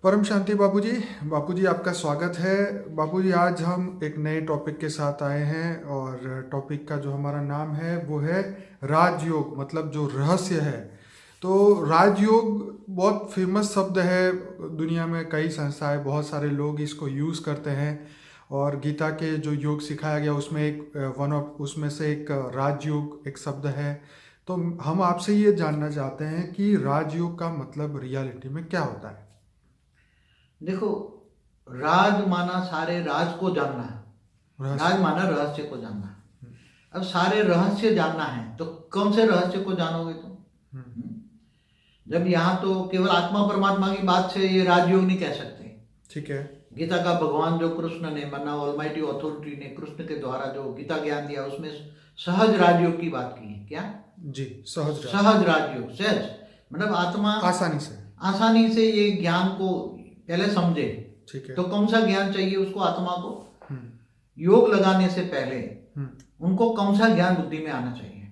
परम शांति बापूजी। बापूजी आपका स्वागत है। बापूजी आज हम एक नए टॉपिक के साथ आए हैं और टॉपिक का जो हमारा नाम है वो है राजयोग, मतलब जो रहस्य है। तो राजयोग बहुत फेमस शब्द है, दुनिया में कई संस्थाएं, बहुत सारे लोग इसको यूज़ करते हैं और गीता के जो योग सिखाया गया उसमें उसमें से एक राजयोग एक शब्द है। तो हम आपसे ये जानना चाहते हैं कि राजयोग का मतलब रियलिटी में क्या होता है। देखो, राज माना सारे राज को जानना है। राज माना रहस्य को जानना है। अब सारे रहस्य जानना है तो कौन से रहस्य को जानोगे तुम? जब यहाँ तो केवल आत्मा परमात्मा की बात से ये राजयोग नहीं कह सकते। ठीक है। गीता का भगवान जो कृष्ण ने माना, ऑलमाइटी अथॉरिटी ने कृष्ण के द्वारा जो गीता ज्ञान दिया उसमें सहज राजयोग की बात की है। क्या जी? सहज राजयोग। सहज मतलब आत्मा आसानी से ये ज्ञान को पहले समझे। ठीक है। तो कौन सा ज्ञान चाहिए उसको? आत्मा को योग लगाने से पहले उनको कौन सा ज्ञान बुद्धि में आना चाहिए?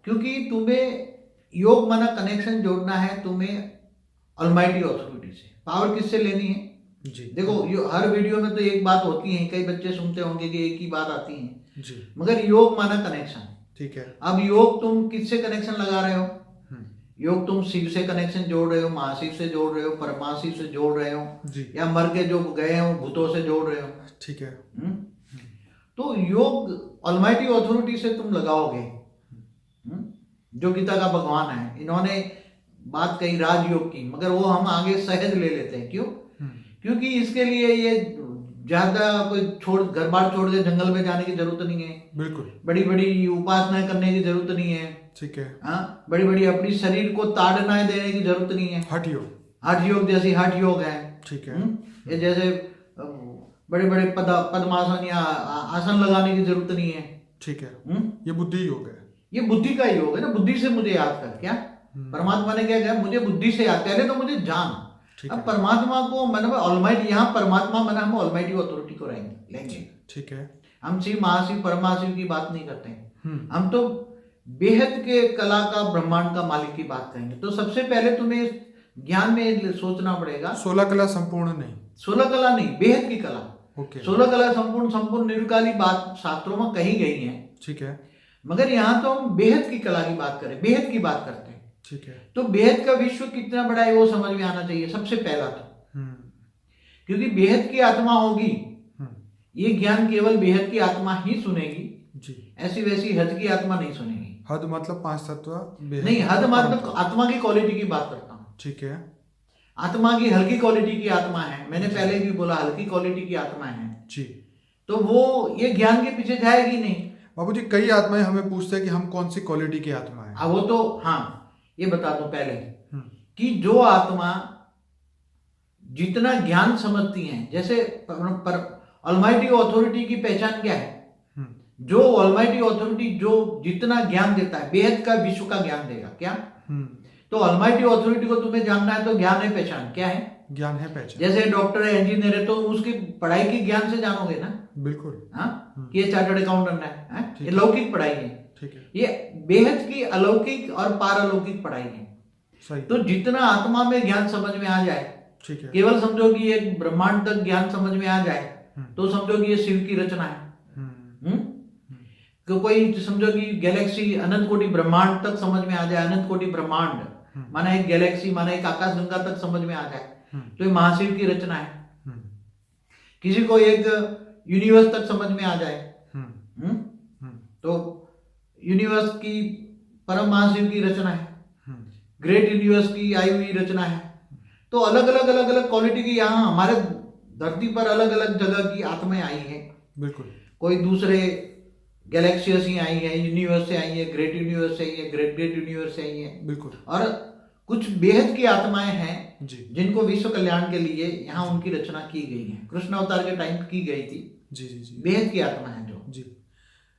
क्योंकि तुम्हें योग माना कनेक्शन जोड़ना है तुम्हें ऑलमाइटी अथॉरिटी से। पावर किससे लेनी है जी? देखो, हर वीडियो में तो एक बात होती है, कई बच्चे सुनते होंगे कि एक ही बात आती है जी। मगर योग माना कनेक्शन। ठीक है। अब योग तुम किससे कनेक्शन लगा रहे हो? योग तुम शिव से कनेक्शन जोड़ रहे हो, महाशिव से जोड़ रहे हो, परमाशिव से जोड़ रहे हो जी। या मर के जो गए हो भूतों से जोड़ रहे हो। ठीक है। तो योग ऑलमाइटी अथॉरिटी से तुम लगाओगे। जो गीता का भगवान है, इन्होंने बात कही राजयोग की, मगर वो हम आगे सहज ले लेते हैं। क्यों? क्योंकि इसके लिए ये ज्यादा कोई घर बार छोड़ के जंगल में जाने की जरूरत नहीं है। बिल्कुल। बड़ी बड़ी उपासनाएं करने की जरूरत नहीं है। ठीक है। हाँ, बड़ी बड़ी अपनी शरीर को ताड़नाएं देने की जरूरत नहीं है। हठ योग जैसी हठ योग है। ठीक है। ये जैसे बड़े बड़े पद्मासन या आसन लगाने की जरूरत नहीं है। ठीक है। ये बुद्धि योग है। ये बुद्धि का योग है ना। बुद्धि से मुझे याद कर। क्या परमात्मा ने क्या कहा? मुझे बुद्धि से याद। पहले तो मुझे जान। अब परमात्मा को मतलब ऑलमाइटी, यहाँ परमात्मा माना हम ऑलमाइटी अथॉरिटी को लेंगे। ठीक है। हम शिव महाशिव परमाशिव की बात नहीं करते हैं। हम तो बेहद के कला का ब्रह्मांड का मालिक की बात करेंगे। तो सबसे पहले तुम्हें ज्ञान में सोचना पड़ेगा। 16 कला संपूर्ण नहीं, 16 कला नहीं, बेहद की कला। ओके। 16 कला संपूर्ण निर्विकारी बात शास्त्रों में कही गई है। ठीक है। मगर यहाँ तो हम बेहद की कला की बात करें, बेहद की बात करते हैं। ठीक है। तो बेहद का विश्व कितना बड़ा है वो समझ में आना चाहिए सबसे पहला तो। क्योंकि बेहद की आत्मा होगी, ये ज्ञान केवल बेहद की आत्मा ही सुनेगी जी। ऐसी वैसी हद की आत्मा नहीं सुनेगी। हद मतलब 5 तत्व नहीं, हद मतलब आत्मा की क्वालिटी की बात करता हूँ। ठीक है। आत्मा की हल्की क्वालिटी की आत्मा है। मैंने पहले भी बोला हल्की क्वालिटी की आत्मा है जी। तो वो ये ज्ञान के पीछे जाएगी नहीं। बाबूजी, कई आत्माएं हमें पूछते हैं कि हम कौन सी क्वालिटी की आत्मा है। वो तो हाँ, ये बता दूं पहले कि जो आत्मा जितना ज्ञान समझती है, जैसे ऑलमाइटी अथॉरिटी की पहचान क्या है? जो ऑलमाइटी अथॉरिटी जो जितना ज्ञान देता है, बेहद का विश्व का ज्ञान देगा। क्या? तो ऑलमाइटी अथॉरिटी को तुम्हें जानना है तो ज्ञान है पहचान। क्या है? ज्ञान है पहचान। जैसे डॉक्टर है, इंजीनियर है, तो उसकी पढ़ाई की ज्ञान से जानोगे ना। बिल्कुल। हाँ, कि ये चार्टर्ड अकाउंटेंट है, ये लौकिक पढ़ाई है। ठीक है। ये बेहद की अलौकिक और पारलौकिक पढ़ाई है। सही। तो जितना आत्मा में ज्ञान समझ में आ जाए, ठीक है, केवल समझो कि ये ब्रह्मांड तक ज्ञान समझ में आ जाए तो समझो कि ये शिव की रचना है। तो कोई समझो कि गैलेक्सी अनंत कोटि ब्रह्मांड तक समझ में आ जाए, अनंत कोटि ब्रह्मांड माना एक गैलेक्सी, माना एक आकाश गंगा तक समझ में आ जाए तो ये महाशिव की रचना है। किसी को एक यूनिवर्स तक समझ में आ जाए तो यूनिवर्स की परम महाशिव की रचना है। ग्रेट यूनिवर्स की आई हुई रचना है। तो अलग अलग क्वालिटी की यहाँ हमारे धरती पर अलग अलग जगह की आत्माएं आई हैं। बिल्कुल। कोई दूसरे गैलेक्सी से आई है, यूनिवर्स से आई है, ग्रेट यूनिवर्स से आई है, ग्रेट यूनिवर्स से आई है। बिल्कुल। और कुछ बेहद की आत्माएं हैं जिनको विश्व कल्याण के लिए यहाँ उनकी रचना की गई है। कृष्ण अवतार के टाइम की गई थी। जी जी जी। बेहद की आत्मा है जो। जी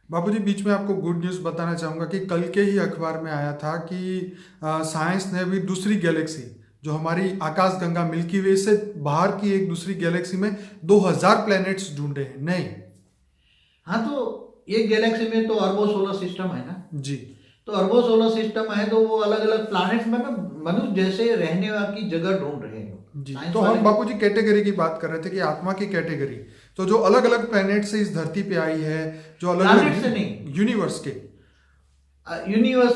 बाबूजी, बीच में आपको गुड न्यूज़ बताना चाहूँगा कि कल के ही अखबार में आया था कि साइंस ने भी दूसरी गैलेक्सी, जो हमारी आकाश गंगा मिल्की वे से बाहर की एक दूसरी गैलेक्सी में 2000 प्लैनेट्स ढूंढे हैं नए। हाँ, तो एक गैलेक्सी में तो अरबों सोलर सिस्टम है ना जी। तो अरबों सोलर सिस्टम है, तो वो अलग अलग प्लैनेट्स में ना मनुष्य जैसे रहने की जगह ढूंढ रहे हैं लोग। जी, साइंस तो वाले हम बापूजी कैटेगरी की बात कर रहे थे कि आत्मा की कैटेगरी, तो जो अलग अलग प्लैनेट से इस धरती पे आई है, जो अलग प्लैनेट से अलग नहीं, यूनिवर्स के यूनिवर्स,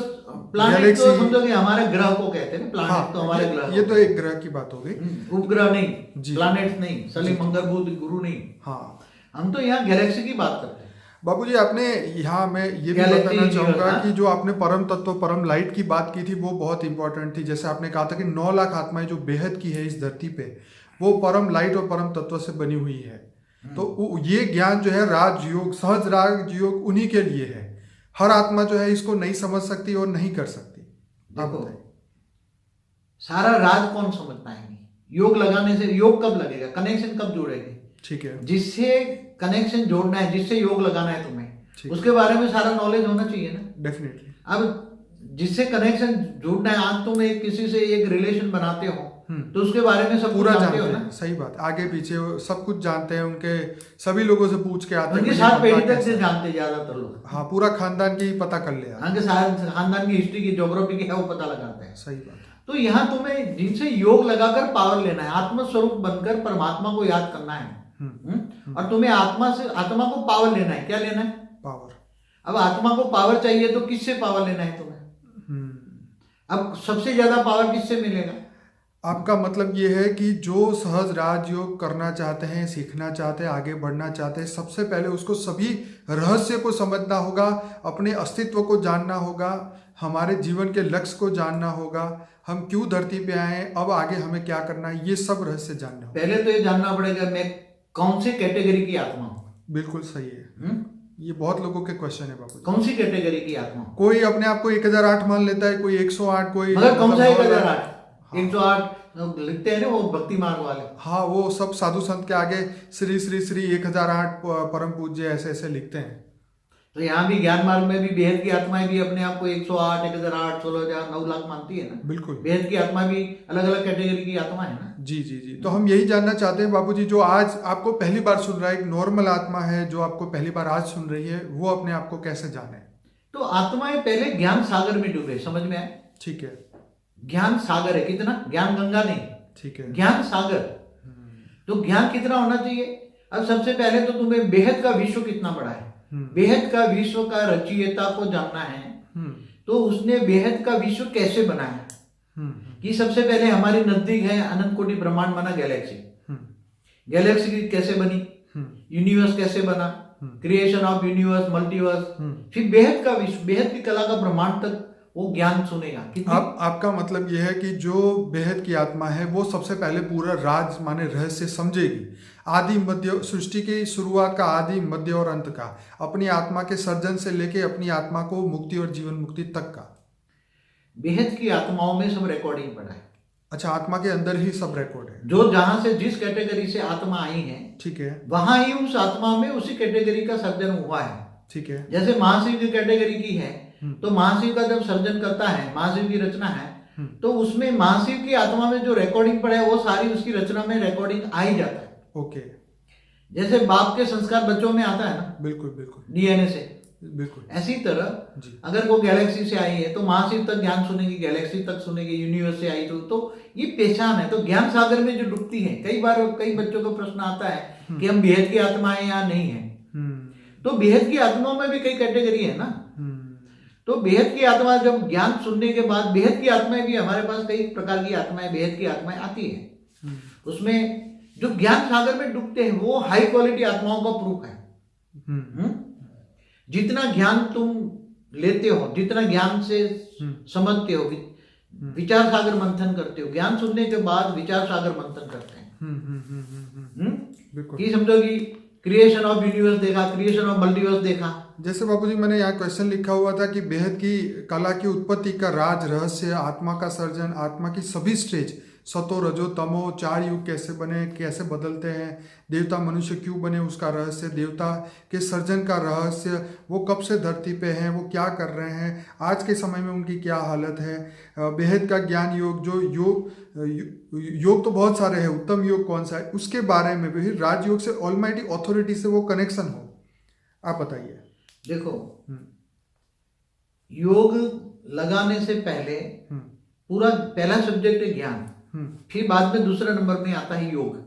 प्लैनेट तो गैलेक्सी, समझो कि हमारे ग्रह को कहते हैं ना, प्लैनेट हाँ तो हमारे ग्रह ये को तो कहते एक ग्रह की बात हो गई। हैं। उपग्रह नहीं, जी। प्लैनेट्स नहीं, शनि मंगल बुध गुरु नहीं, हाँ हम तो यहाँ गैलेक्सी की बात करते हैं। बाबूजी, आपने यहाँ मैं ये भी गैलेक्सी बताना यूनिवर्स, चाहूंगा हाँ? कि जो आपने परम तत्व परम लाइट की बात की थी वो बहुत इंपॉर्टेंट थी। जैसे आपने कहा था कि 9 लाख आत्माएं जो बेहद की है इस धरती पे, वो परम लाइट और परम तत्व से बनी हुई है। तो ये ज्ञान जो है राजयोग, सहज राजयोग उन्हीं के लिए है। हर आत्मा जो है इसको नहीं समझ सकती और नहीं कर सकती। आप देखो, बताइए। सारा राज कौन समझ पाएंगे? योग लगाने से, योग कब लगेगा, कनेक्शन कब जोड़ेंगे? ठीक है, जिससे कनेक्शन जोड़ना है, जिससे योग लगाना है तुम्हें, उसके बारे में सारा नॉलेज होना चाहिए ना। डेफिनेटली। अब जिससे कनेक्शन जोड़ना है, आज तुम एक किसी से एक रिलेशन बनाते हो तो उसके बारे में सब पूरा कुछ जानते जानते हो हैं, ना। सही बात, आगे पीछे वो सब कुछ जानते हैं, उनके सभी लोगों से पूछ के आते हैं उनकी कि ये 7 बंदा पीढ़ी तक कैसा से है। जानते हैं ज्यादातर लोग। हाँ, पूरा खानदान की पता कर लिया। उनके सारे खानदान की हिस्ट्री की, ज्योग्राफी की है, वो पता लगाते हैं। सही बात है। तो यहाँ तुम्हें जिनसे योग लगाकर पावर लेना है, आत्मस्वरूप बनकर परमात्मा को याद करना है। और तुम्हें आत्मा को पावर लेना है। क्या लेना है? पावर। अब आत्मा को पावर चाहिए तो किससे पावर लेना है तुम्हें? अब सबसे ज्यादा पावर किससे मिलेगा? आपका मतलब ये है कि जो सहज राजयोग करना चाहते हैं, सीखना चाहते हैं, आगे बढ़ना चाहते हैं, सबसे पहले उसको सभी रहस्य को समझना होगा, अपने अस्तित्व को जानना होगा, हमारे जीवन के लक्ष्य को जानना होगा, हम क्यों धरती पे आए, अब आगे हमें क्या करना है, ये सब रहस्य जानना होगा। पहले तो ये जानना पड़ेगा मैं कौन सी कैटेगरी की आत्मा हूँ। बिल्कुल सही है। ये बहुत लोगों के क्वेश्चन है बाबू। कौन सी कैटेगरी की आत्मा हूँ? कोई अपने आप को 1008 मान लेता है, कोई 108, कोई मगर कौन सा 9,000। 1008? 108 लिखते हैं ना वो भक्ति मार्ग वाले। हाँ, वो सब साधु संत के आगे श्री श्री श्री 1008 परम पूज्य ऐसे ऐसे लिखते हैं। तो यहाँ भी ज्ञान मार्ग में भी बेहद की आत्माएं भी अपने आप को 108, 1008, 16,000, 9 लाख मानती है ना। बिल्कुल। बेहद की आत्मा भी अलग अलग कैटेगरी की आत्मा है ना। जी जी जी। तो हम यही जानना चाहते हैं बाबूजी, जो आज आपको पहली बार सुन रहा है, एक नॉर्मल आत्मा है जो आपको पहली बार आज सुन रही है, वो अपने आप को कैसे जाने? तो आत्माएं पहले ज्ञान सागर में डूबे, समझ में आए? ठीक है। ज्ञान सागर है, कितना? ज्ञान गंगा नहीं, ठीक है। ज्ञान सागर। तो ज्ञान कितना होना चाहिए? अब सबसे पहले तो तुम्हें बेहद का विश्व कितना बड़ा है, बेहद का विश्व का रचयिता को जानना है। तो उसने बेहद का विश्व कैसे बनाया कि सबसे पहले हमारे नजदीक है अनंत कोटि ब्रह्मांड बना, गैलेक्सी। गैलेक्सी कैसे बनी, यूनिवर्स कैसे बना, क्रिएशन ऑफ यूनिवर्स, मल्टीवर्स, फिर बेहद का विश्व, बेहद की कला का ब्रह्मांड तक वो ज्ञान सुनेगा। आपका मतलब यह है कि जो बेहद की आत्मा है वो सबसे पहले पूरा राज माने रहस्य समझेगी, आदि मध्य, सृष्टि की शुरुआत का आदि मध्य और अंत का, अपनी आत्मा के सर्जन से लेके अपनी आत्मा को मुक्ति और जीवन मुक्ति तक का। बेहद की आत्माओं में सब रिकॉर्डिंग पड़ा है। अच्छा, आत्मा के अंदर ही सब रिकॉर्ड है। जो जहां से जिस कैटेगरी से आत्मा आई है, ठीक है, वहां ही उस आत्मा में उसी कैटेगरी का सर्जन हुआ है। ठीक है। जैसे महाशिव की कैटेगरी की है, तो महाशिव का जब सर्जन करता है, महाशिव की रचना है, तो उसमें महाशिव की आत्मा में जो रिकॉर्डिंग पड़ा है वो सारी उसकी रचना में रिकॉर्डिंग आ ही जाता है। ओके। जैसे बाप के संस्कार बच्चों में आता है ना, बिल्कुल बिल्कुल डीएनए से, बिल्कुल। ऐसी तरह अगर वो गैलेक्सी से आई है तो महाशिव तक ज्ञान सुनेगी, गैलेक्सी तक सुनेगी, यूनिवर्स से आई तो ये पहचान है। तो ज्ञान सागर में जो डूबती है, कई बार कई बच्चों को प्रश्न आता है कि हम बेहद की आत्मा है या नहीं है। तो बेहद की आत्माओं में भी कई कैटेगरी है ना। तो बेहद की आत्मा जब ज्ञान सुनने के बाद, बेहद की आत्माएं भी हमारे पास कई प्रकार की आत्माएं, बेहद की आत्माएं आती है। उसमें जो ज्ञान सागर में डूबते हैं वो हाई क्वालिटी आत्माओं का प्रूफ है। जितना ज्ञान तुम लेते हो, जितना ज्ञान से समझते हो, विचार सागर मंथन करते हो, ज्ञान सुनने के बाद विचार सागर मंथन करते हैं कि समझो कि क्रिएशन ऑफ यूनिवर्स देखा, क्रिएशन ऑफ मल्टीवर्स देखा। जैसे बाबूजी मैंने यहाँ क्वेश्चन लिखा हुआ था कि बेहद की कला की उत्पत्ति का राज रहस्य, आत्मा का सर्जन, आत्मा की सभी स्टेज, सतो रजो तमो, 4 युग कैसे बने, कैसे बदलते हैं, देवता मनुष्य क्यों बने उसका रहस्य, देवता के सर्जन का रहस्य, वो कब से धरती पे हैं, वो क्या कर रहे हैं, आज के समय में उनकी क्या हालत है, बेहद का ज्ञान योग, जो योग तो बहुत सारे हैं, उत्तम योग कौन सा है, उसके बारे में भी राजयोग से, ऑलमाइटी अथॉरिटी से वो कनेक्शन हो। आप बताइए। देखो, योग लगाने से पहले पूरा पहला सब्जेक्ट है ज्ञान, फिर बाद में दूसरा नंबर में आता है योग।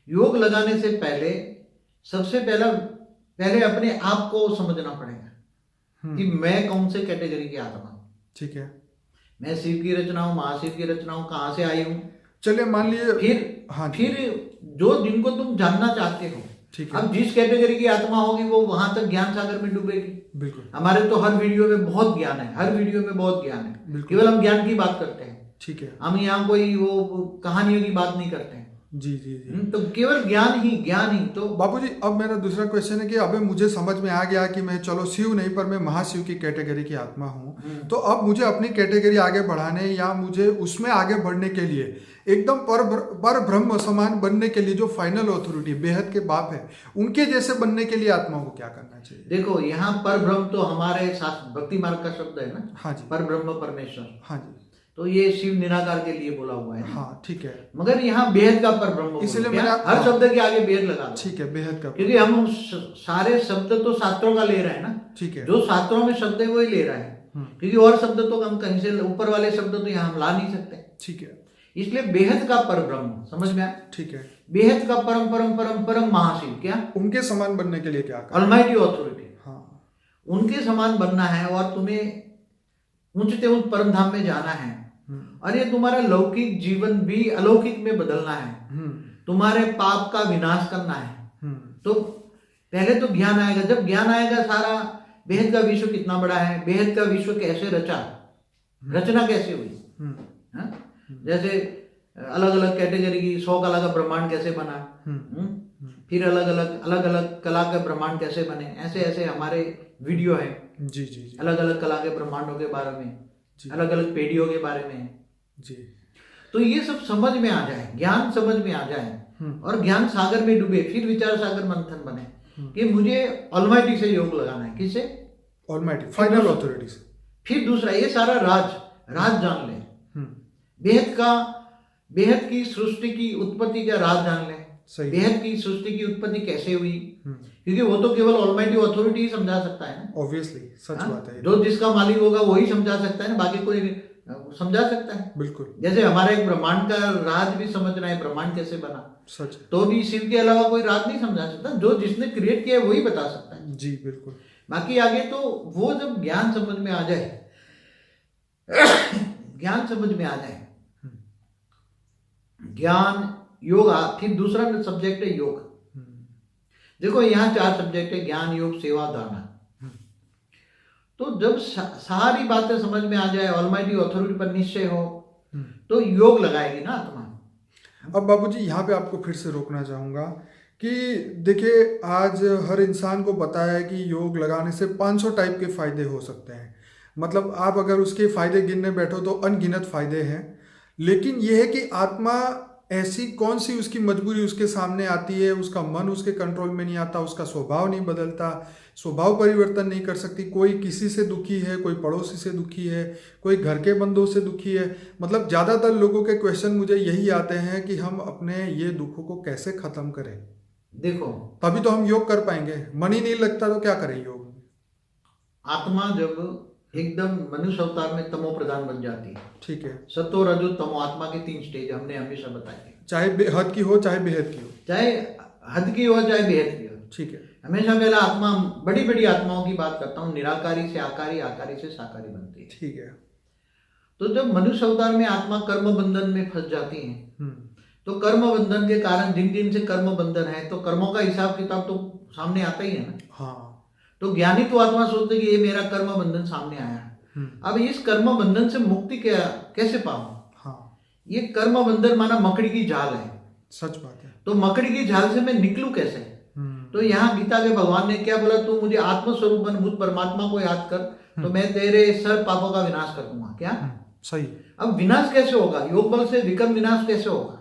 योग लगाने से पहले सबसे पहले अपने आप को समझना पड़ेगा कि मैं कौन से कैटेगरी की आत्मा हूं। ठीक है। मैं शिव की रचना हूं, महाशिव की रचना हूं, कहां से आई हूं। चलिए मान लिए फिर जो जिनको तुम जानना चाहते हो, ठीक है। अब जिस कैटेगरी की आत्मा होगी वो वहां तक ज्ञान सागर में डूबेगी। बिल्कुल। हमारे तो हर वीडियो में बहुत ज्ञान है, हर वीडियो में बहुत ज्ञान है, बिल्कुल। केवल हम ज्ञान की बात करते हैं। ठीक है। हम यहाँ कोई वो कहानियों की बात नहीं करते हैं। जी जी जी। तो केवल ज्ञान ही। तो बाबूजी अब मेरा दूसरा क्वेश्चन है कि अबे मुझे समझ में आ गया कि मैं चलो शिव नहीं पर मैं महाशिव की कैटेगरी की आत्मा हूँ, तो अब मुझे अपनी कैटेगरी आगे बढ़ाने या मुझे उसमें आगे बढ़ने के लिए एकदम पर ब्रह्म समान बनने के लिए जो फाइनल अथॉरिटी बेहद के बाप है उनके जैसे बनने के लिए आत्मा को क्या करना चाहिए? देखो यहाँ पर ब्रह्म तो हमारे शास्त्र भक्ति मार्ग का शब्द है ना। हाँ जी। पर ब्रह्म परमेश्वर। हाँ जी। तो ये शिव निराकार के लिए बोला हुआ है। हाँ ठीक है। मगर यहाँ बेहद का पर ब्रह्म, इसलिए क्या? मैंने हर शब्द के आगे बेहद लगा दो। ठीक है, बेहद का, क्योंकि हम सारे शब्द तो शास्त्रों का ले रहे हैं ना। ठीक है। जो शास्त्रों में शब्द है वही ले रहा है, क्योंकि और शब्द तो हम कहीं से ऊपर वाले शब्द तो यहाँ हम ला नहीं सकते। ठीक है। इसलिए बेहद का पर ब्रह्म, समझ में आया? ठीक है। बेहद का परम परम परम परम महाशिव, क्या उनके समान बनने के लिए क्या करना? Almighty authority. हाँ। उनके समान बनना है और तुम्हें ऊंचते उस परम धाम में जाना है, और ये तुम्हारा लौकिक जीवन भी अलौकिक में बदलना है, तुम्हारे पाप का विनाश करना है। तो पहले तो ज्ञान आएगा। जब ज्ञान आएगा, सारा बेहद का विश्व कितना बड़ा है, बेहद का विश्व कैसे रचना कैसे हुई, जैसे अलग अलग कैटेगरी की 100 कला का ब्रह्मांड कैसे बना, फिर अलग अलग कला के ब्रह्मांड कैसे बने, ऐसे ऐसे हमारे वीडियो है। जी जी जी। अलग अलग कला के ब्रह्मांडों के बारे में, अलग अलग पीढ़ियों के बारे में जी। तो ये सब समझ में आ जाए, ज्ञान समझ में आ जाए और ज्ञान सागर में डूबे, फिर विचार सागर मंथन बने कि मुझे ऑलमाइटी से योग लगाना है। किससे? ऑलमाइटी, फाइनल अथॉरिटी से। फिर दूसरा, ये सारा राज जान ले, बेहद की सृष्टि की उत्पत्ति का राज जान ले। बेहद की सृष्टि की उत्पत्ति कैसे हुई, क्योंकि वो तो केवल ऑलमाइटी अथॉरिटी ही समझा सकता है ना। ऑब्वियसली, सच बात है। जो जिसका मालिक होगा वही समझा सकता है ना, बाकी कोई समझा सकता है? बिल्कुल। जैसे हमारा एक ब्रह्मांड का राज भी समझना है, ब्रह्मांड कैसे बना, सच, तो भी शिव के अलावा कोई राज नहीं समझा सकता। जो जिसने क्रिएट किया है वही बता सकता है। जी बिल्कुल। बाकी आगे तो वो जब ज्ञान समझ में आ जाए, ज्ञान समझ में आ जाए, ज्ञान योग, फिर दूसरा सब्जेक्ट है योग। देखो यहाँ 4 सब्जेक्ट है, ज्ञान योग सेवा धारणा। तो जब सारी बातें समझ में आ जाए, ऑलमाइटी अथॉरिटी पर निश्चय हो, तो योग लगाएगी ना आत्मा। अब बाबूजी यहाँ पे आपको फिर से रोकना चाहूँगा कि देखिए आज हर इंसान को पता है कि योग लगाने से 500 टाइप के फायदे हो सकते हैं। मतलब आप अगर उसके फायदे गिनने बैठो तो अनगिनत फायदे हैं, लेकिन यह है कि आत्मा ऐसी कौन सी उसकी मजबूरी उसके सामने आती है, उसका मन उसके कंट्रोल में नहीं आता, उसका स्वभाव नहीं बदलता, स्वभाव परिवर्तन नहीं कर सकती। कोई किसी से दुखी है, कोई पड़ोसी से दुखी है, कोई घर के बंदों से दुखी है। मतलब ज़्यादातर लोगों के क्वेश्चन मुझे यही आते हैं कि हम अपने ये दुखों को कैसे ख़त्म करें। देखो तभी तो हम योग कर पाएंगे। मन ही नहीं लगता तो क्या करें योग? आत्मा जब एकदम मनुष्य अवतार में तमो प्रधान बन जाती है, ठीक है, सतो रजो तमो, आत्मा के 3 स्टेज हमने हमेशा बताए, चाहे हद की हो चाहे बेहद की हो, चाहे हद की हो चाहे बेहद की हो, ठीक है। हमेशा पहला आत्मा, बड़ी बड़ी आत्माओं की बात करता हूँ, निराकारी से आकारी, आकारी से साकारी बनती है, ठीक है। तो जब मनुष्य अवतार में आत्मा कर्म बंधन में फंस जाती है, तो कर्म बंधन के कारण जिन जिन से कर्म बंधन है, तो कर्मों का हिसाब किताब तो सामने आता ही है ना। हाँ। तो ज्ञानी तो आत्मा सोचते कि ये मेरा कर्म बंधन सामने आया, अब इस कर्म बंधन से मुक्ति कैसे पाऊं? हाँ। ये कर्म बंधन माना मकड़ी की जाल है। सच बात है। तो मकड़ी की जाल से मैं निकलूं कैसे? तो यहाँ गीता के भगवान ने क्या बोला, तू मुझे आत्मस्वरूप बनभूत परमात्मा को याद कर, तो मैं तेरे सब पापों का विनाश कर दूंगा। क्या? सही। अब विनाश कैसे होगा? योग बल से विकर्म विनाश कैसे होगा?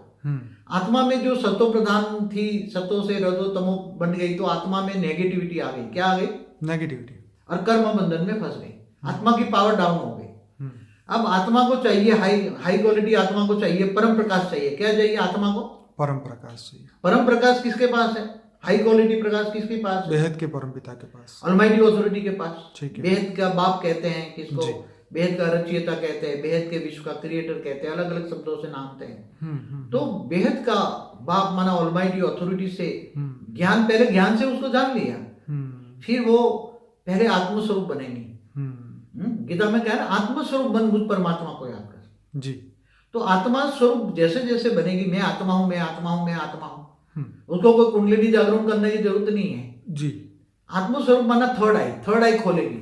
आत्मा में जो सतो प्रधान थी, सतो से रजो तमो बन गई, तो आत्मा में नेगेटिविटी आ गई। क्या आ गई? नेगेटिविटी। और कर्म बंधन में फंस गई, आत्मा की पावर डाउन हो गई। अब आत्मा को चाहिए हाई क्वालिटी, आत्मा को चाहिए परम प्रकाश चाहिए। क्या चाहिए आत्मा को? परम प्रकाश चाहिए। परम प्रकाश किसके पास है? हाई क्वालिटी प्रकाश किसके पास है? बेहद के परमपिता के पास। ऑलमाइटी ऑथोरिटी के पास। ठीक है। बेहद का बाप कहते हैं किसको? जी। बेहद का रचयिता कहते हैं, बेहद के विश्व का क्रिएटर कहते हैं, अलग अलग शब्दों से नामते हैं। तो बेहद का बाप माना ऑलमाइटी ऑथोरिटी से ज्ञान, पहले ज्ञान से उसको जान लिया, फिर वो पहले आत्मस्वरूप बनेंगे। गीता में क्या है, आत्मस्वरूप बन मुझ परमात्मा को याद कर। जी। तो आत्मा स्वरूप जैसे जैसे बनेगी, मैं आत्मा हूं, मैं आत्मा हूं, मैं आत्मा हूं, उसको कोई कुंडलिनी जागरण करने की जरूरत नहीं है। जी। आत्मस्वरूप माना थर्ड आई खोलेगी।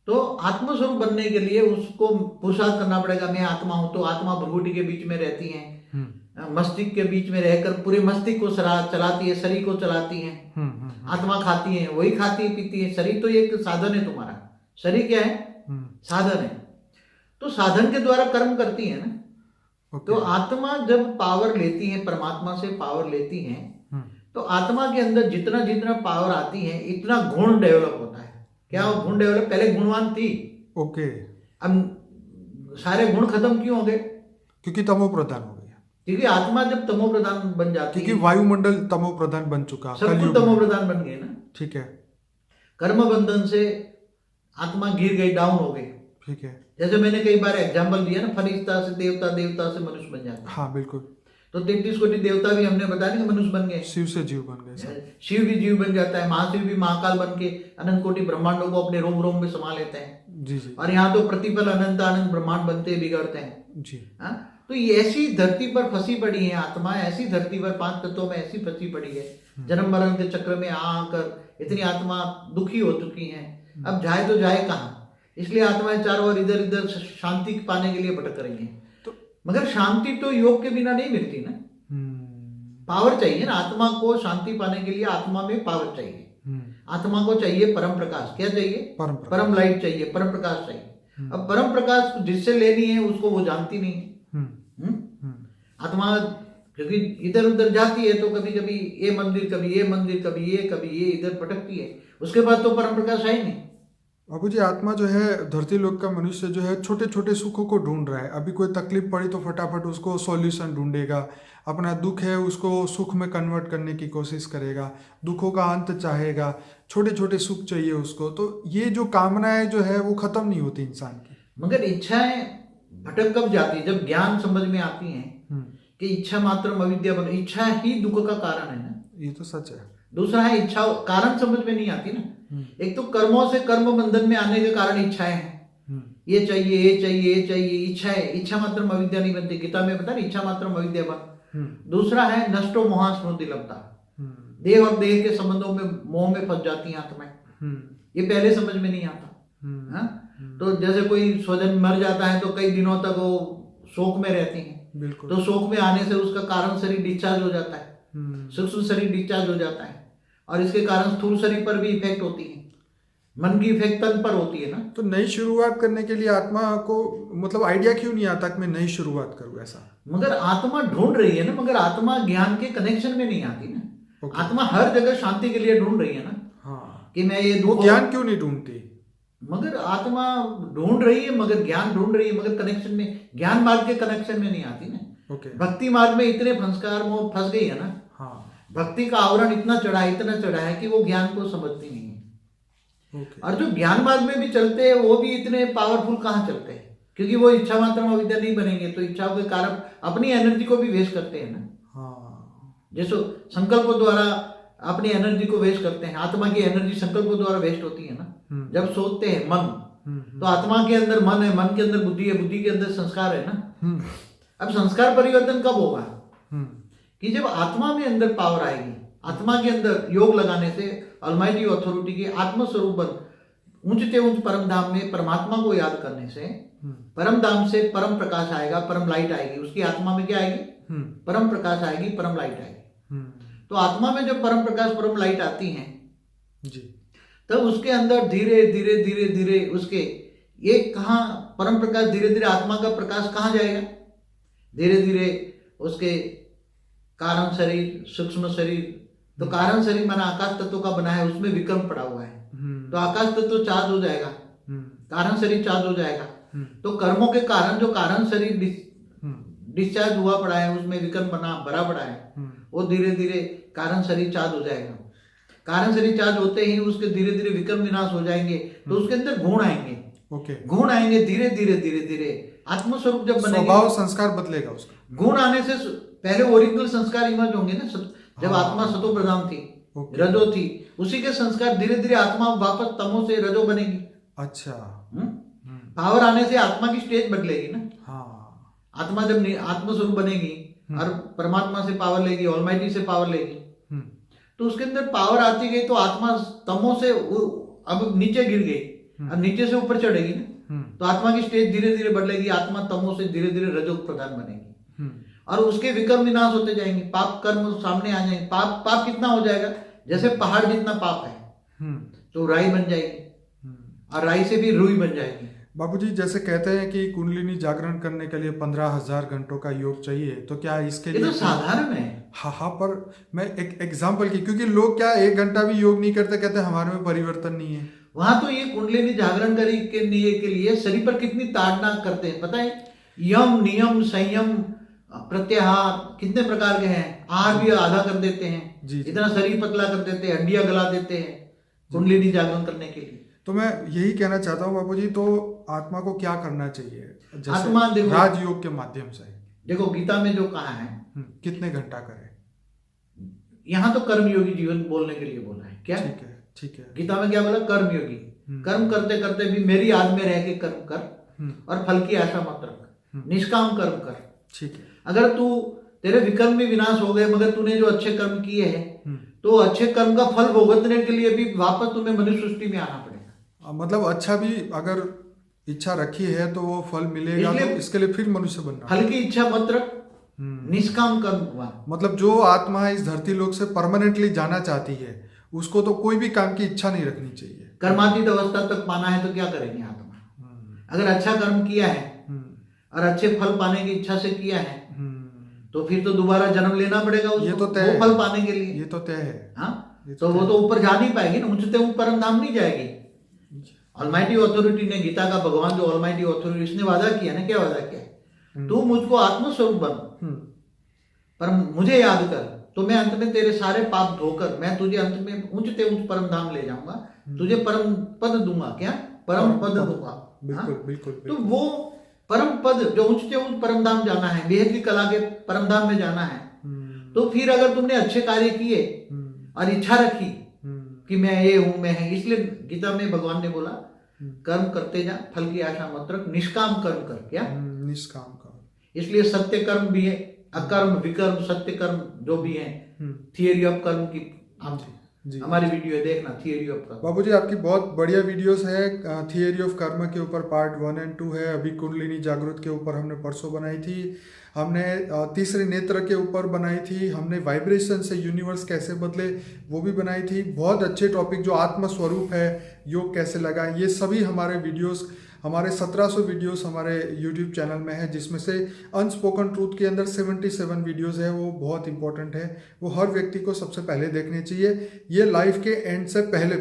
तो आत्मस्वरूप बनने के लिए उसको पुरुषार्थ करना पड़ेगा। मैं आत्मा हूं, तो आत्मा भ्रुकुटी के बीच में रहती है, मस्तिष्क के बीच में रहकर पूरे मस्तिष्क को चलाती है, शरीर को चलाती है। आत्मा खाती है, वही खाती पीती है। शरीर तो एक साधन है तुम्हारा। शरीर क्या है? साधन है। तो साधन के द्वारा कर्म करती है ना। तो आत्मा जब पावर लेती है, परमात्मा से पावर लेती है, तो आत्मा के अंदर जितना जितना पावर आती है, इतना गुण डेवलप होता है। क्या वो गुण डेवलप? पहले गुणवान थी, ओके। अब सारे गुण खत्म क्यों हो गए? क्योंकि तमो प्रधान हो गया। क्योंकि आत्मा जब तमो प्रधान बन जाती है, क्योंकि वायुमंडल तमो प्रधान बन चुका, सब कुछ तमो प्रधान बन गए ना। ठीक है। कर्म बंधन से आत्मा गिर गई, डाउन हो गई। ठीक है। जैसे मैंने कई बार एग्जाम्पल दिया ना, फरिश्ता से देवता, देवता से मनुष्य बन जाता है। हाँ बिल्कुल। तो 33 कोटि देवता भी हमने बताया कि मनुष्य बन गए, शिव से जीव बन गए सब। शिव भी जीव बन जाता है, महाशिव भी महाकाल बन के अनंत कोटि ब्रह्मांडों को अपने रोम रोम में समा लेते हैं। जी जी। और यहाँ तो प्रतिपल अनंत अनंत ब्रह्मांड बनते बिगड़ते हैं जी। हाँ? तो ये ऐसी धरती पर फंसी पड़ी है आत्मा, ऐसी धरती पर 5 तत्वों में ऐसी फंसी पड़ी है, जन्म मरण के चक्र में आकर इतनी आत्मा दुखी हो चुकी है। अब जाए तो जाए कहाँ? इसलिए आत्माएं चारों ओर इधर इधर शांति पाने के लिए भटक रही हैं। तो मगर शांति तो योग के बिना नहीं मिलती ना। पावर चाहिए ना आत्मा को शांति पाने के लिए। आत्मा में पावर चाहिए। आत्मा को चाहिए परम प्रकाश। क्या चाहिए? परम लाइट चाहिए, परम प्रकाश चाहिए। अब परम प्रकाश जिससे लेनी है उसको वो जानती नहीं है। आत्मा क्योंकि इधर उधर जाती है, तो कभी कभी ये मंदिर, कभी ये मंदिर, कभी ये इधर भटकती है। उसके बाद तो परम प्रकाश है ही नहीं। बाबू जी, आत्मा जो है धरती लोक का मनुष्य जो है छोटे छोटे सुखों को ढूंढ रहा है। अभी कोई तकलीफ पड़ी तो फटाफट उसको सॉल्यूशन ढूंढेगा, अपना दुख है उसको सुख में कन्वर्ट करने की कोशिश करेगा, दुखों का अंत चाहेगा, छोटे छोटे सुख चाहिए उसको। तो ये जो कामनाएं जो है वो खत्म नहीं होती इंसान की। मगर इच्छाएं भटक कब जाती है? जब ज्ञान समझ में आती है कि इच्छा मात्र अविद्या बन, इच्छा ही दुख का कारण है ना। ये तो सच है। दूसरा है इच्छा कारण समझ में नहीं आती ना। एक तो कर्मों से कर्म बंधन में आने के कारण इच्छाएं हैं, ये चाहिए, ये चाहिए, ये चाहिए, इच्छा है। इच्छा मात्र अविद्या नहीं बनती। गीता में बता, इच्छा मात्र अविद्या बन। दूसरा है नष्टो मोहा स्मृति लब्धा, देह और देह के संबंधों में मोह में फंस जाती है आत्माएं। ये पहले समझ में नहीं आता। तो जैसे कोई स्वजन मर जाता है तो कई दिनों तक वो शोक में रहती है। बिल्कुल। तो शोक में आने से उसका कारण शरीर डिस्चार्ज हो जाता है, सूक्ष्म शरीर डिस्चार्ज हो जाता है, और इसके कारण स्थूल शरीर पर भी इफेक्ट होती है। मन की इफेक्ट तन पर होती है ना। तो नई शुरुआत करने के लिए आत्मा को मतलब आइडिया क्यों नहीं आता कि मैं नई शुरुआत करूं ऐसा? मगर आत्मा ढूंढ रही है ना, मगर आत्मा ज्ञान के कनेक्शन में नहीं आती ना। आत्मा हर जगह शांति के लिए ढूंढ रही है ना। हाँ। कि मैं ये वो ज्ञान क्यों नहीं ढूंढती? मगर आत्मा ढूंढ रही है, मगर ज्ञान ढूंढ रही है, मगर कनेक्शन में, ज्ञान मार्ग के कनेक्शन में नहीं आती ना। भक्ति मार्ग में इतने संस्कार में फंस गई है ना। हाँ। भक्ति का आवरण इतना चढ़ा है कि वो ज्ञान को समझती नहीं है। और जो ज्ञान मार्ग में भी चलते हैं वो भी इतने पावरफुल कहाँ चलते हैं? क्योंकि वो इच्छा मात्र अविद्या नहीं बनेंगे, तो इच्छाओं के कारण अपनी एनर्जी को भी वेस्ट करते हैं ना। हाँ। जैसे संकल्प द्वारा अपनी एनर्जी को वेस्ट करते हैं। आत्मा की एनर्जी संकल्प द्वारा वेस्ट होती है ना। जब सोचते हैं मन, तो आत्मा के अंदर मन है, मन के अंदर बुद्धि है, बुद्धि के अंदर संस्कार है ना। अब संस्कार परिवर्तन कब होगा? कि जब आत्मा में अंदर पावर आएगी। आत्मा के अंदर योग लगाने से ऑलमाइटी ऑथोरिटी के आत्मस्वरूप बन ऊंचते ऊंच परम धाम में परमात्मा को याद करने से परम धाम से परम प्रकाश आएगा, परम लाइट आएगी। उसकी आत्मा में क्या आएगी? परम प्रकाश आएगी, परम लाइट आएगी। तो आत्मा में जब परम प्रकाश परम लाइट आती है जी, तब उसके अंदर धीरे धीरे धीरे धीरे उसके ये कहाँ परम प्रकाश, धीरे धीरे आत्मा का प्रकाश कहाँ जाएगा? धीरे धीरे उसके कारण शरीर, सूक्ष्म शरीर। तो कारण शरीर माना आकाश तत्व का बना है, उसमें विकल्प पड़ा हुआ है। तो आकाश तत्व चार्ज हो जाएगा, कारण शरीर चार्ज हो जाएगा। तो कर्मों के कारण जो कारण शरीर डिस्चार्ज हुआ पड़ा है, उसमें विकर्ण बना भरा पड़ा है, वो धीरे धीरे कारण शरीर चार्ज हो जाएगा। कारण शरीर चार्ज होते ही उसके धीरे धीरे विकर्ण विनाश हो जाएंगे, तो उसके अंदर गुण आएंगे। ओके, गुण आएंगे धीरे धीरे धीरे धीरे, आत्मस्वरूप जब बनेगा, स्वभाव संस्कार बदलेगा उसका। गुण आने से पहले ओरिजिनल संस्कार इमर्ज होंगे ना, जब आत्मा सतो प्रधान थी, रजो थी, उसी के संस्कार धीरे धीरे आत्मा वापस तमो से रजो बनेगी। अच्छा, पावर आने से आत्मा की स्टेज बदलेगी ना। हाँ, आत्मा जब आत्मस्वरूप बनेगी और परमात्मा से पावर लेगी, ऑलमाइटी से पावर लेगी, तो उसके अंदर पावर आती गई, तो आत्मा तमो से अब नीचे गिर गई, अब नीचे से ऊपर चढ़ेगी ना, तो आत्मा की स्टेज धीरे धीरे बदलेगी, आत्मा तमो से धीरे धीरे रजो प्रधान बनेगी, और उसके विकर्म विनाश होते जाएंगे, पाप कर्म सामने आ जाएंगे। पाप कितना हो जाएगा, जैसे पहाड़ जितना पाप है, तो राई बन जाएगी, और राई से भी रुई बन जाएगी। बाबूजी, जैसे कहते हैं कि कुंडलिनी जागरण करने के लिए 15,000 घंटों का योग चाहिए, तो क्या इसके ये लिए तो साधारण है। हाँ, पर मैं एक एग्जांपल की, क्योंकि लोग क्या 1 घंटा भी योग नहीं करते, कहते हमारे में परिवर्तन नहीं है। वहां तो ये कुंडलिनी जागरण के लिए शरीर पर कितनी ताड़ना करते हैं पता है, यम नियम संयम प्रत्याहार कितने प्रकार के हैं, आहार भी आधा कर देते हैं, इतना शरीर पतला कर देते हैं, हड्डियां गला देते हैं कुंडलिनी जागरण करने के लिए। तो मैं यही कहना चाहता हूँ बाबूजी, तो आत्मा को क्या करना चाहिए, जैसे आत्मा देखो, राजयोग के माध्यम से देखो गीता में जो कहा है, कितने घंटा करे, यहाँ तो कर्मयोगी जीवन बोलने के लिए बोला है। क्या ठीक है, ठीक है, गीता में क्या बोला, कर्मयोगी, कर्म करते करते भी मेरी याद में रह के कर्म कर और फल की आशा मत रख, निष्काम कर्म कर। ठीक है, अगर तू तेरे विकर्म भी विनाश हो गए, मगर तूने जो अच्छे कर्म किए हैं, तो अच्छे कर्म का फल भुगतने के लिए भी वापस तुम्हें मनुष्य सृष्टि में आना पड़ेगा। मतलब अच्छा भी अगर इच्छा रखी है तो वो फल मिलेगा, तो इसके लिए फिर मनुष्य बनना। फल की इच्छा मत रख, निष्काम कर्म हुआ। मतलब जो आत्मा इस धरती लोक से परमानेंटली जाना चाहती है, उसको तो कोई भी काम की इच्छा नहीं रखनी चाहिए। कर्मातीत अवस्था तक पाना है तो क्या करेंगे आत्मा, अगर अच्छा कर्म किया है और अच्छे फल पाने की इच्छा से किया है, तो फिर तो दोबारा जन्म लेना पड़ेगा उसको, ये तो तय वो फल पाने के लिए। ये तो तय है। हाँ, तो वो तो ऊपर जा नहीं पाएगी ना, उच्चते ऊपर परम धाम नहीं जाएगी। ऑलमाइटी अथॉरिटी ने, गीता का भगवान जो ऑलमाइटी अथॉरिटी, इसने वादा किया ना, क्या वादा किया, तू मुझको आत्मस्वरूप बन पर मुझे याद कर, तो मैं अंत में तेरे सारे पाप धोकर मैं तुझे अंत में उच्चते उच्च परम धाम ले जाऊंगा, तुझे परम पद दूंगा। क्या परम पद दूंगा? बिल्कुल बिल्कुल। तो वो परम पद जो उच्चते उच्च परम धाम जाना है, बेहद की कला के परम धाम में जाना है, तो फिर अगर तुमने अच्छे कार्य किए और इच्छा रखी कि मैं ये हूं, मैं है, इसलिए गीता में भगवान ने बोला कर्म करते जा, फल की आशा मत रख, निष्काम कर्म कर। क्या निष्काम कर्म? इसलिए सत्य कर्म भी है, अकर्म विकर्म सत्य कर्म जो भी है, थियरी ऑफ कर्म की हमारी वीडियो है, देखना थियरी ऑफ कर्म। बाबूजी आपकी बहुत बढ़िया वीडियोस है, थियरी ऑफ कर्म के ऊपर पार्ट 1 और 2 है, अभी कुंडलिनी जागृत के ऊपर हमने परसों बनाई थी, हमने तीसरे नेत्र के ऊपर बनाई थी, हमने वाइब्रेशन से यूनिवर्स कैसे बदले वो भी बनाई थी। बहुत अच्छे टॉपिक, जो आत्म स्वरूप है, योग कैसे लगा, ये सभी हमारे वीडियोस, हमारे 1700 वीडियोस हमारे यूट्यूब चैनल में है, जिसमें से अनस्पोकन ट्रूथ के अंदर 77 वीडियोस है, वो बहुत इंपॉर्टेंट है, वो हर व्यक्ति को सबसे पहले देखने चाहिए, ये लाइफ के एंड से पहले,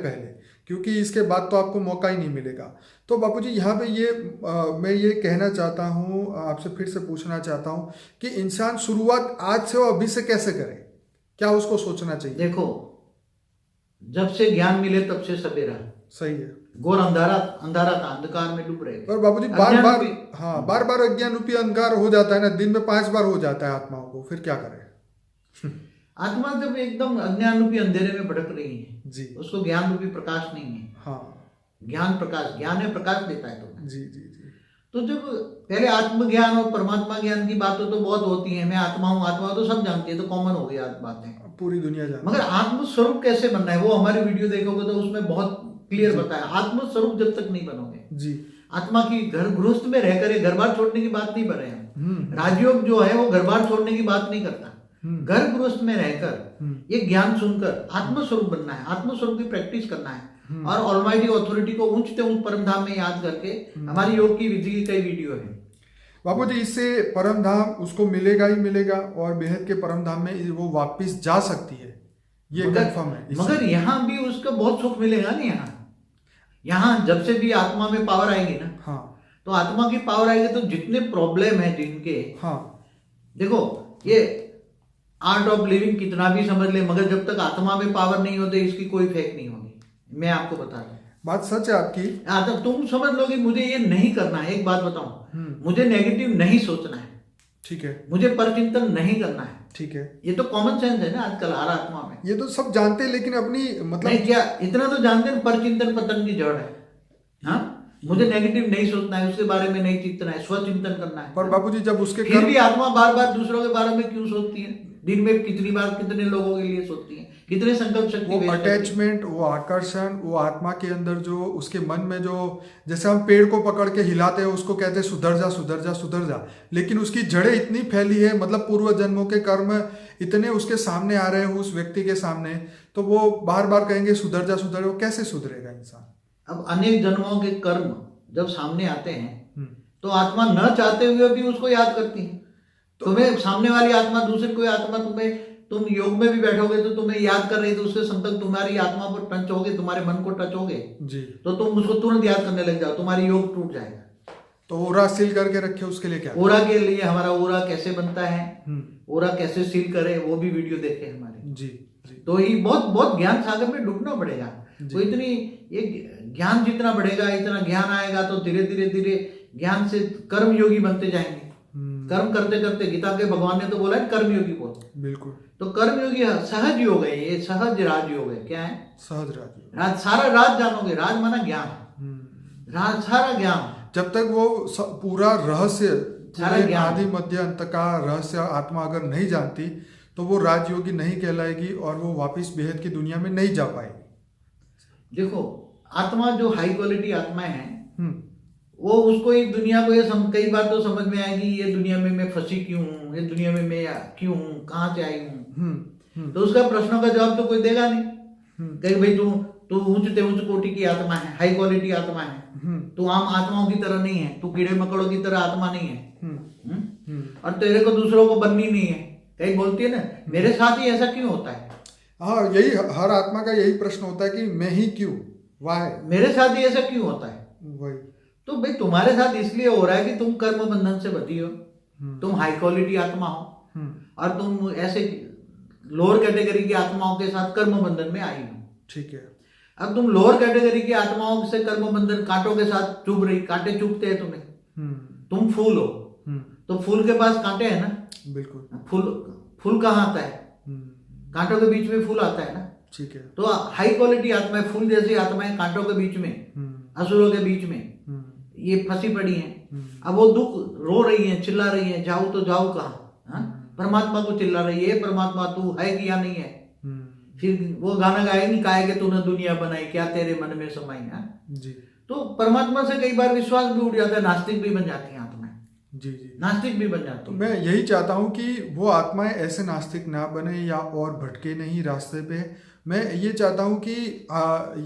क्योंकि इसके बाद तो आपको मौका ही नहीं मिलेगा। तो बापूजी यहाँ पे मैं ये कहना चाहता हूँ, आपसे फिर से पूछना चाहता हूँ कि इंसान शुरुआत आज से और अभी से कैसे करे, क्या उसको सोचना चाहिए? देखो, जब से ज्ञान मिले तब से सवेरा। सही है। घोर अंधारा था, अंधकार में डूब रहे थे। पर बाबूजी बार बार अज्ञान रूपी अंधकार हो जाता है ना, दिन में 5 बार हो जाता है आत्माओं को, फिर क्या करें? आत्मा जब एकदम अज्ञान रूपी अंधेरे में भटक रही है जी, उसको ज्ञान रूपी प्रकाश नहीं है। हाँ, ज्ञान प्रकाश, ज्ञान है प्रकाश देता है तुम्हें। जी। तो जब पहले आत्मज्ञान और परमात्मा ज्ञान की बातें तो बहुत होती है, मैं आत्मा हूँ, आत्मा तो सब जानती है, तो कॉमन हो गई बातें, पूरी दुनिया जानती है। मगर आत्मस्वरूप कैसे बनना है, वो हमारी वीडियो देखोगे तो उसमें बहुत क्लियर बताया। आत्मस्वरूप जब तक नहीं बनोगे जी, आत्मा की घर गृहस्थ में रहकर घर बार छोड़ने की बात नहीं कर रहे हैं। राजयोग जो है वो घर बार छोड़ने की बात नहीं करता, घर गृहस्थ में रहकर ये ज्ञान सुनकर आत्मस्वरूप बनना है, आत्मस्वरूप की प्रैक्टिस करना है, और ऑलमाइटी अथॉरिटी को उच्चते उच्च परम धाम में याद करके हमारी योग की विधि की कई वीडियो है। बाबूजी, इससे परम धाम उसको मिलेगा ही मिलेगा, और बेहद के परम धाम में वो वापस जा सकती है, ये कंफर्म है। मगर यहाँ भी उसका बहुत सुख मिलेगा ना। यहाँ जब से भी आत्मा में पावर आएगी ना, हाँ, तो आत्मा की पावर आएगी तो जितने प्रॉब्लम है जिनके, हाँ, देखो, ये आर्ट ऑफ लिविंग कितना भी समझ ले, मगर जब तक आत्मा में पावर नहीं होते इसकी कोई फेक नहीं होगी। मैं आपको बता रहा हूँ, बात सच है आपकी। तो तुम समझ लोगे मुझे ये नहीं करना है। एक बात बताऊं, मुझे नेगेटिव नहीं सोचना है, ठीक है, मुझे परचिंतन नहीं करना है, ठीक है। ये तो कॉमन सेंस है ना आजकल हर आत्मा में। ये तो सब जानते हैं, लेकिन अपनी मतलब नहीं, क्या इतना तो जानते हैं, परचिंतन पतन की जड़ है। हाँ, मुझे नेगेटिव नहीं सोचना है, उसके बारे में नहीं चिंतना है, स्वचिंतन करना है। पर बाबूजी जब उसके फिर भी आत्मा बार बार दूसरों के बारे में क्यों सोचती है? दिन में कितनी बार कितने लोगों के लिए सोचती है, कितने संकल्प शक्ति वो waste करती है। अटैचमेंट, वो आकर्षण, वो आत्मा के अंदर जो उसके मन में जो, जैसे हम पेड़ को पकड़ के हिलाते हैं उसको कहते हैं सुधर जा सुधर जा सुधर जा, लेकिन उसकी जड़ें इतनी फैली है, मतलब पूर्व जन्मों के कर्म इतने उसके सामने आ रहे हैं उस व्यक्ति के सामने, तो वो बार बार कहेंगे सुधर जा सुधर, वो कैसे सुधरेगा इंसान? अब अनेक जन्मों के कर्म जब सामने आते हैं तो आत्मा न चाहते हुए भी उसको याद करती है। तुम्हें सामने वाली आत्मा, दूसरी कोई आत्मा तुम योग में भी बैठोगे तो तुम्हें याद कर रही, तो उसके संकल्प तुम्हारी आत्मा पर टच होगे, तुम्हारे मन को टच होगे जी, तो तुम उसको तुरंत याद करने लग जाओ, तुम्हारी योग टूट जाएगा। तो ओरा सील करके रखे, उसके लिए क्या? ओरा के लिए हमारा ओरा कैसे बनता है, ओरा कैसे सील करे, वो भी वीडियो देखे हमारे। जी जी। तो ये बहुत बहुत ज्ञान सागर में डूबना पड़ेगा। तो इतनी ये ज्ञान जितना बढ़ेगा, इतना ज्ञान आएगा, तो धीरे धीरे धीरे ज्ञान से कर्म योगी बनते जाएंगे। कर्म करते करते, गीता के भगवान ने तो बोला है कर्म योगी बोल, बिल्कुल। तो कर्म योगी सहज योग है, ये सहज राजयोग है। क्या है? सहज राज। राज, सारा राज जानोगे, राज माना ज्ञान, राज सारा ज्ञान। जब तक वो पूरा रहस्य, सारा पूरे ज्ञान। आदि मध्य अंत का रहस्य आत्मा अगर नहीं जानती तो वो राजयोगी नहीं कहलाएगी और वो वापस बेहद की दुनिया में नहीं जा पाएगी। देखो, आत्मा जो हाई क्वालिटी आत्मा है, वो उसको इस दुनिया को ये कई बार तो समझ में आएगी, ये दुनिया में मैं फंसी क्यों हूँ, ये दुनिया में मैं क्यों हूँ, कहाँ से आई हूँ। तो उसका प्रश्नों का जवाब तो कोई देगा नहीं। कहीं भाई तू उच्च कोटि की आत्मा है, हाई क्वालिटी आत्मा है, तू आम आत्माओं की तरह नहीं है, तू कीड़े मकड़ों की तरह आत्मा नहीं है, और तेरे को दूसरों को बननी नहीं है। कहीं बोलती है ना, मेरे साथ ही ऐसा क्यों होता है? हाँ, यही हर आत्मा का यही प्रश्न होता है कि मैं ही क्यों, वाई, मेरे साथ ही ऐसा क्यों होता है? वही। तो भाई तुम्हारे साथ इसलिए हो रहा है कि तुम कर्म बंधन से बधी हो, तुम हाई क्वालिटी आत्मा हो, और तुम ऐसे लोअर कैटेगरी की आत्माओं के साथ कर्म बंधन में आई हो। ठीक है। अब तुम लोअर कैटेगरी की आत्माओं से कर्म बंधन कांटों के साथ चुभ रही, कांटे चुभते हैं तुम्हें, तुम फूल हो, तो फूल के पास कांटे हैं ना, बिल्कुल। फूल कहाँ आता है? कांटों के बीच में फूल आता है ना। ठीक है। तो हाई क्वालिटी आत्मा, फूल जैसी आत्माएं कांटों के बीच में, असुरों के बीच में ये फंसी पड़ी हैं। अब वो दुख रो रही है, चिल्ला रही है, जाऊं तो जाऊं कहाँ? परमात्मा को चिल्ला रही है, परमात्मा तू है कि या नहीं है? फिर वो गाना गाए नहीं, काहे के तूने दुनिया बनाई, क्या तेरे मन में समाई है जी। तो परमात्मा से कई बार विश्वास भी उठ जाता है, नास्तिक भी बन जाती है आत्माएं। जी जी। नास्तिक भी बन जाती तो है। मैं यही चाहता हूँ कि वो आत्माएं ऐसे नास्तिक ना बने या और भटके नहीं रास्ते पे। मैं ये चाहता हूँ कि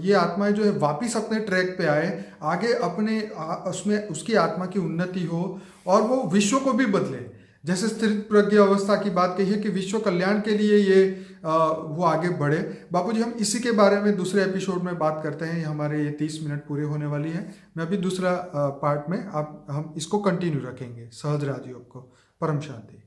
ये आत्माएं जो है वापस अपने ट्रैक पे आए, आगे अपने उसमें उसकी आत्मा की उन्नति हो और वो विश्व को भी बदले। जैसे स्थिर प्रज्ञ अवस्था की बात कही है कि विश्व कल्याण के लिए ये वो आगे बढ़े। बापूजी, हम इसी के बारे में दूसरे एपिसोड में बात करते हैं। हमारे ये 30 मिनट पूरे होने वाली है। मैं अभी दूसरा पार्ट में हम इसको कंटिन्यू रखेंगे, सहज राजयोग को। परम शांति।